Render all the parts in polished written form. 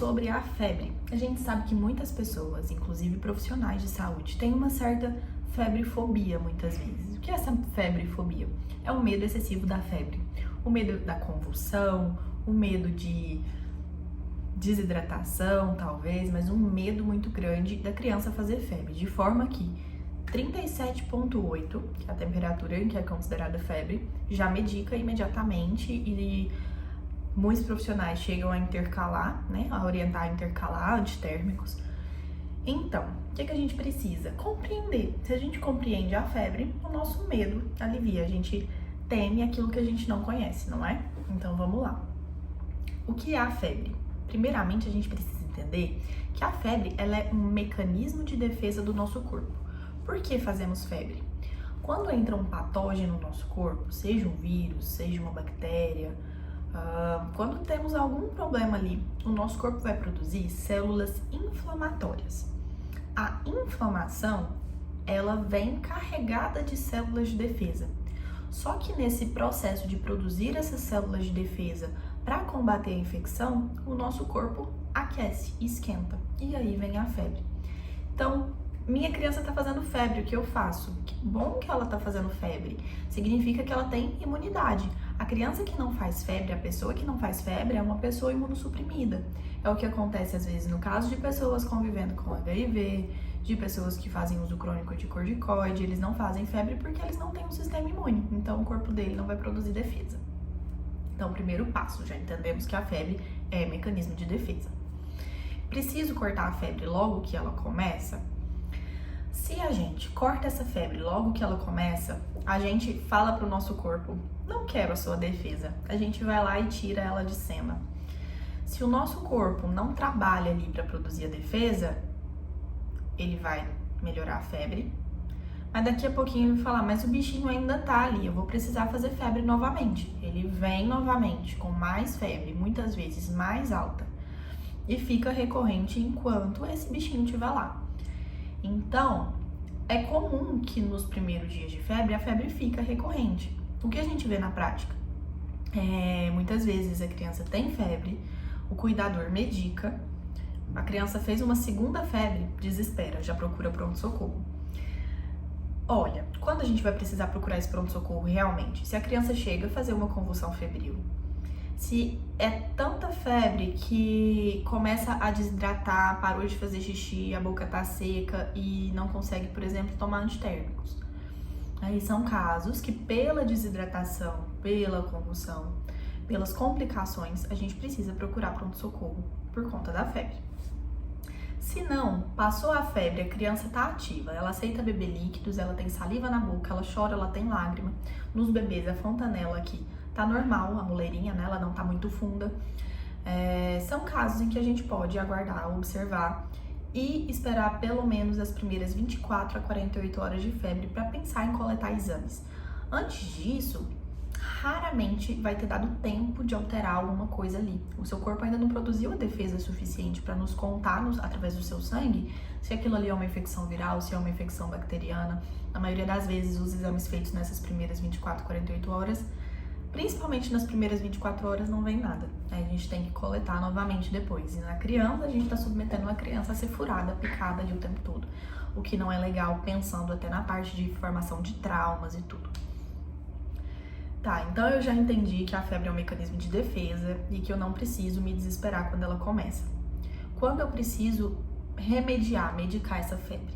sobre a febre. A gente sabe que muitas pessoas, inclusive profissionais de saúde, têm uma certa febrefobia muitas vezes. O que é essa febrefobia? É o medo excessivo da febre, o medo da convulsão, o medo de desidratação, talvez, mas um medo muito grande da criança fazer febre, de forma que 37,8, que é a temperatura que é considerada febre, já medica imediatamente e muitos profissionais chegam a intercalar, né, a orientar a intercalar antitérmicos. Então, o que a gente precisa? Compreender. Se a gente compreende a febre, o nosso medo alivia. A gente teme aquilo que a gente não conhece, não é? Então, vamos lá. O que é a febre? Primeiramente, a gente precisa entender que a febre ela é um mecanismo de defesa do nosso corpo. Por que fazemos febre? Quando entra um patógeno no nosso corpo, seja um vírus, seja uma bactéria, quando temos algum problema ali, o nosso corpo vai produzir células inflamatórias. A inflamação, ela vem carregada de células de defesa. Só que nesse processo de produzir essas células de defesa para combater a infecção, o nosso corpo aquece, esquenta. E aí vem a febre. Então, minha criança está fazendo febre, o que eu faço? Que bom que ela está fazendo febre. Significa que ela tem imunidade. A criança que não faz febre, a pessoa que não faz febre é uma pessoa imunossuprimida. É o que acontece às vezes no caso de pessoas convivendo com HIV, de pessoas que fazem uso crônico de corticoide, eles não fazem febre porque eles não têm um sistema imune, então o corpo dele não vai produzir defesa. Então, primeiro passo, já entendemos que a febre é mecanismo de defesa. Preciso cortar a febre logo que ela começa? Se a gente corta essa febre logo que ela começa, a gente fala para o nosso corpo, não quero a sua defesa. A gente vai lá e tira ela de cena. Se o nosso corpo não trabalha ali para produzir a defesa, ele vai melhorar a febre. Mas daqui a pouquinho ele vai falar, mas o bichinho ainda tá ali, eu vou precisar fazer febre novamente. Ele vem novamente com mais febre, muitas vezes mais alta. E fica recorrente enquanto esse bichinho estiver lá. Então, é comum que nos primeiros dias de febre, a febre fica recorrente. O que a gente vê na prática? Muitas vezes a criança tem febre, o cuidador medica, a criança fez uma segunda febre, desespera, já procura pronto-socorro. Olha, quando a gente vai precisar procurar esse pronto-socorro realmente? Se a criança chega a fazer uma convulsão febril, se é tanta febre que começa a desidratar, parou de fazer xixi, a boca tá seca e não consegue, por exemplo, tomar antitérmicos. Aí são casos que pela desidratação, pela convulsão, pelas complicações, a gente precisa procurar pronto-socorro por conta da febre. Se não, passou a febre, a criança tá ativa, ela aceita beber líquidos, ela tem saliva na boca, ela chora, ela tem lágrima. Nos bebês, a fontanela aqui tá normal, a moleirinha, né, ela não tá muito funda. São casos em que a gente pode aguardar, observar e esperar pelo menos as primeiras 24 a 48 horas de febre para pensar em coletar exames. Antes disso, raramente vai ter dado tempo de alterar alguma coisa ali. O seu corpo ainda não produziu a defesa suficiente para nos contar, através do seu sangue, se aquilo ali é uma infecção viral, se é uma infecção bacteriana. Na maioria das vezes, os exames feitos nessas primeiras 24 a 48 horas, principalmente nas primeiras 24 horas, não vem nada. A gente tem que coletar novamente depois. E na criança, a gente está submetendo a criança a ser furada, picada ali o tempo todo. O que não é legal, pensando até na parte de formação de traumas e tudo. Tá, então eu já entendi que a febre é um mecanismo de defesa e que eu não preciso me desesperar quando ela começa. Quando eu preciso medicar essa febre?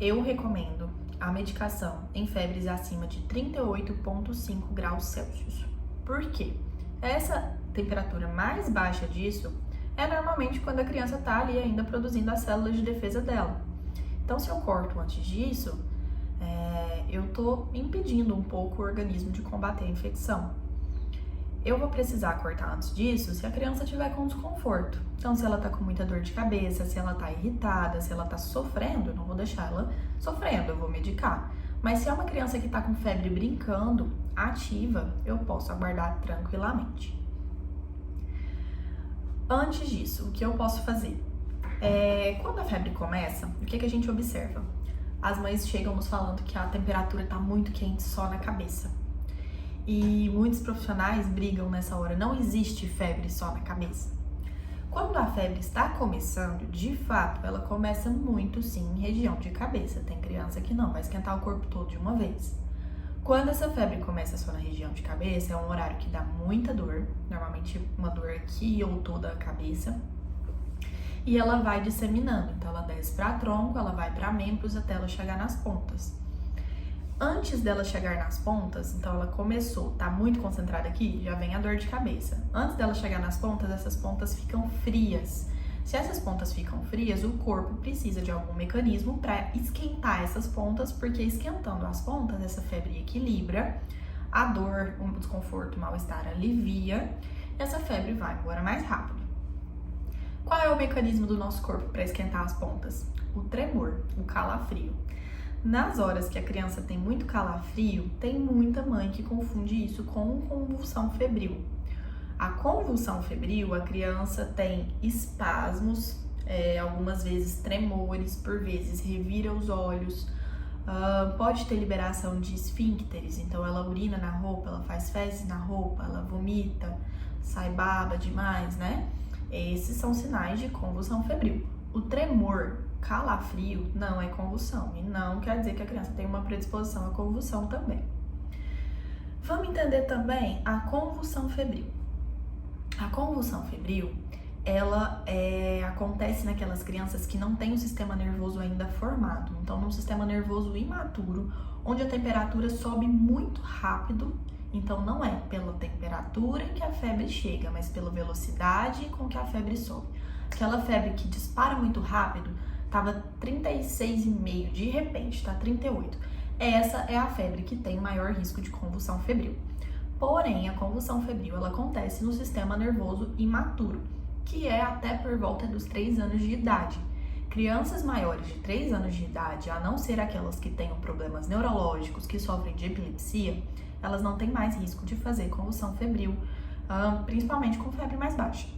Eu recomendo a medicação em febres acima de 38,5 graus Celsius. Por quê? Essa temperatura mais baixa disso é normalmente quando a criança tá ali ainda produzindo as células de defesa dela. Então, se eu corto antes disso, eu tô impedindo um pouco o organismo de combater a infecção. Eu vou precisar cortar antes disso se a criança tiver com desconforto. Então, se ela tá com muita dor de cabeça, se ela tá irritada, se ela tá sofrendo, eu não vou deixar ela sofrendo, eu vou medicar. Mas se é uma criança que tá com febre brincando, ativa, eu posso aguardar tranquilamente. Antes disso, o que eu posso fazer? Quando a febre começa, o que a gente observa? As mães chegam nos falando que a temperatura tá muito quente só na cabeça. E muitos profissionais brigam nessa hora, não existe febre só na cabeça. Quando a febre está começando, de fato, ela começa muito sim em região de cabeça. Tem criança que não, vai esquentar o corpo todo de uma vez. Quando essa febre começa só na região de cabeça, é um horário que dá muita dor, normalmente uma dor aqui ou toda a cabeça, e ela vai disseminando. Então ela desce para tronco, ela vai para membros até ela chegar nas pontas. Antes dela chegar nas pontas, então ela começou, tá muito concentrada aqui, já vem a dor de cabeça. Antes dela chegar nas pontas, essas pontas ficam frias. Se essas pontas ficam frias, o corpo precisa de algum mecanismo para esquentar essas pontas, porque esquentando as pontas, essa febre equilibra, a dor, o desconforto, o mal-estar alivia, e essa febre vai embora mais rápido. Qual é o mecanismo do nosso corpo para esquentar as pontas? O tremor, o calafrio. Nas horas que a criança tem muito calafrio, tem muita mãe que confunde isso com convulsão febril. A convulsão febril, a criança tem espasmos, algumas vezes tremores, por vezes revira os olhos, pode ter liberação de esfíncteres, então ela urina na roupa, ela faz fezes na roupa, ela vomita, sai baba demais, né? Esses são sinais de convulsão febril. O tremor, calafrio, não é convulsão e não quer dizer que a criança tem uma predisposição à convulsão também. Vamos entender também a convulsão febril. A convulsão febril, ela acontece naquelas crianças que não têm o sistema nervoso ainda formado. Então, num sistema nervoso imaturo, onde a temperatura sobe muito rápido. Então, não é pela temperatura que a febre chega, mas pela velocidade com que a febre sobe. Aquela febre que dispara muito rápido, estava 36,5, de repente está 38. Essa é a febre que tem maior risco de convulsão febril. Porém, a convulsão febril ela acontece no sistema nervoso imaturo, que é até por volta dos 3 anos de idade. Crianças maiores de 3 anos de idade, a não ser aquelas que tenham problemas neurológicos, que sofrem de epilepsia, elas não têm mais risco de fazer convulsão febril, principalmente com febre mais baixa.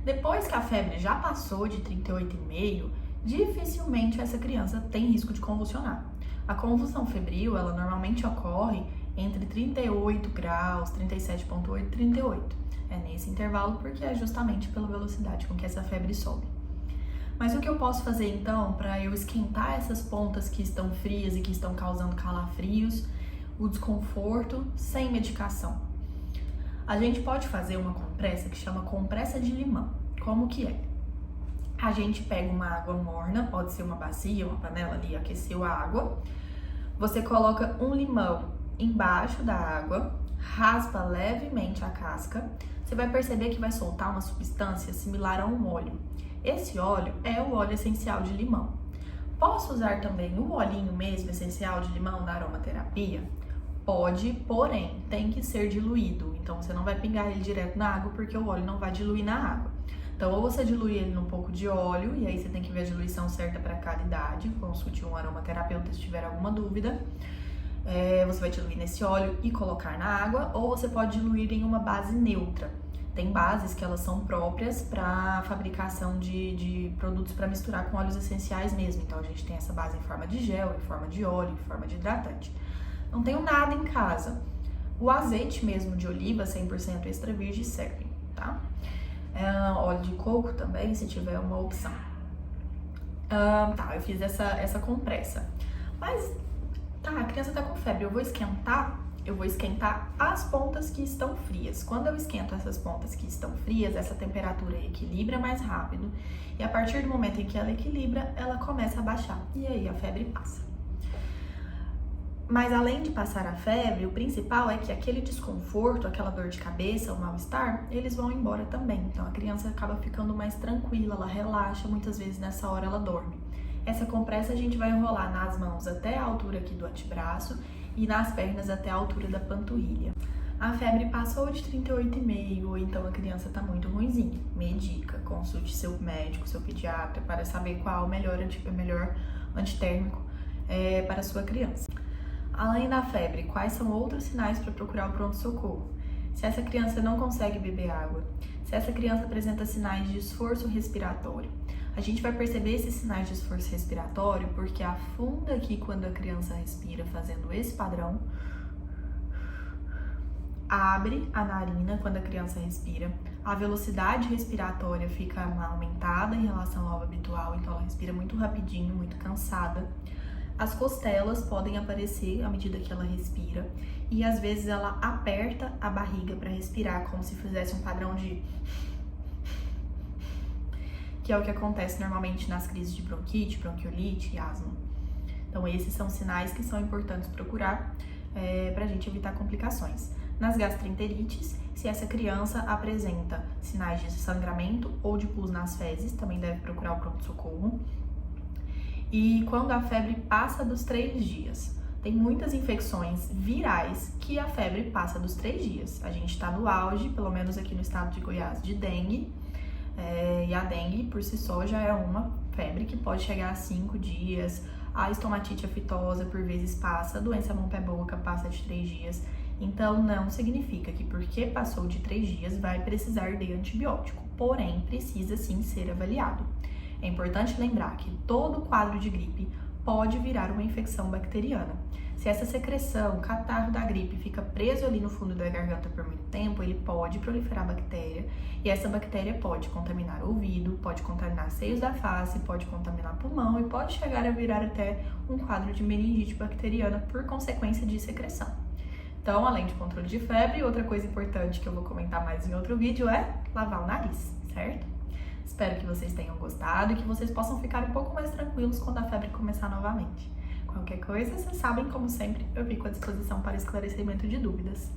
Depois que a febre já passou de 38,5, dificilmente essa criança tem risco de convulsionar. A convulsão febril, ela normalmente ocorre entre 38 graus, 37,8 e 38. É nesse intervalo porque é justamente pela velocidade com que essa febre sobe. Mas o que eu posso fazer então para eu esquentar essas pontas que estão frias e que estão causando calafrios, o desconforto, sem medicação? A gente pode fazer uma compressa que chama compressa de limão. Como que é? A gente pega uma água morna, pode ser uma bacia, uma panela ali, aqueceu a água. Você coloca um limão embaixo da água, raspa levemente a casca. Você vai perceber que vai soltar uma substância similar a um óleo. Esse óleo é o óleo essencial de limão. Posso usar também o olhinho mesmo essencial de limão na aromaterapia? Pode, porém, tem que ser diluído. Então, você não vai pingar ele direto na água, porque o óleo não vai diluir na água. Então, ou você dilui ele num pouco de óleo, e aí você tem que ver a diluição certa para cada idade. Consulte um aromaterapeuta se tiver alguma dúvida. Você vai diluir nesse óleo e colocar na água, ou você pode diluir em uma base neutra. Tem bases que elas são próprias para fabricação de produtos para misturar com óleos essenciais mesmo. Então, a gente tem essa base em forma de gel, em forma de óleo, em forma de hidratante. Não tenho nada em casa. O azeite mesmo de oliva 100% extra virgem serve, tá? Óleo de coco também, se tiver uma opção. Tá, eu fiz essa compressa. Mas, tá, a criança tá com febre, eu vou esquentar as pontas que estão frias. Quando eu esquento essas pontas que estão frias, essa temperatura equilibra mais rápido. E a partir do momento em que ela equilibra, ela começa a baixar. E aí a febre passa. Mas além de passar a febre, o principal é que aquele desconforto, aquela dor de cabeça, o mal-estar, eles vão embora também. Então a criança acaba ficando mais tranquila, ela relaxa, muitas vezes nessa hora ela dorme. Essa compressa a gente vai enrolar nas mãos até a altura aqui do antebraço e nas pernas até a altura da panturrilha. A febre passou de 38,5, ou então a criança tá muito ruinzinha. Medica, consulte seu médico, seu pediatra, para saber qual o melhor antitérmico para a sua criança. Além da febre, quais são outros sinais para procurar o pronto-socorro? Se essa criança não consegue beber água, se essa criança apresenta sinais de esforço respiratório, a gente vai perceber esses sinais de esforço respiratório porque afunda aqui quando a criança respira fazendo esse padrão, abre a narina quando a criança respira, A velocidade respiratória fica aumentada em relação ao habitual, então ela respira muito rapidinho, muito cansada. As costelas podem aparecer à medida que ela respira e às vezes ela aperta a barriga para respirar, como se fizesse um padrão de... que é o que acontece normalmente nas crises de bronquite, bronquiolite e asma. Então esses são sinais que são importantes procurar para a gente evitar complicações. Nas gastroenterites, se essa criança apresenta sinais de sangramento ou de pus nas fezes, também deve procurar o pronto-socorro. E quando a febre passa dos 3 dias, tem muitas infecções virais que a febre passa dos 3 dias. A gente está no auge, pelo menos aqui no estado de Goiás, de dengue. E a dengue, por si só, já é uma febre que pode chegar a 5 dias. A estomatite aftosa, por vezes, passa. A doença mão-pé-boca passa de 3 dias. Então, não significa que porque passou de 3 dias vai precisar de antibiótico. Porém, precisa sim ser avaliado. É importante lembrar que todo quadro de gripe pode virar uma infecção bacteriana. Se essa secreção, catarro da gripe, fica preso ali no fundo da garganta por muito tempo, ele pode proliferar bactéria e essa bactéria pode contaminar o ouvido, pode contaminar seios da face, pode contaminar pulmão e pode chegar a virar até um quadro de meningite bacteriana por consequência de secreção. Então, além de controle de febre, outra coisa importante que eu vou comentar mais em outro vídeo é lavar o nariz, certo? Espero que vocês tenham gostado e que vocês possam ficar um pouco mais tranquilos quando a febre começar novamente. Qualquer coisa, vocês sabem, como sempre, eu fico à disposição para esclarecimento de dúvidas.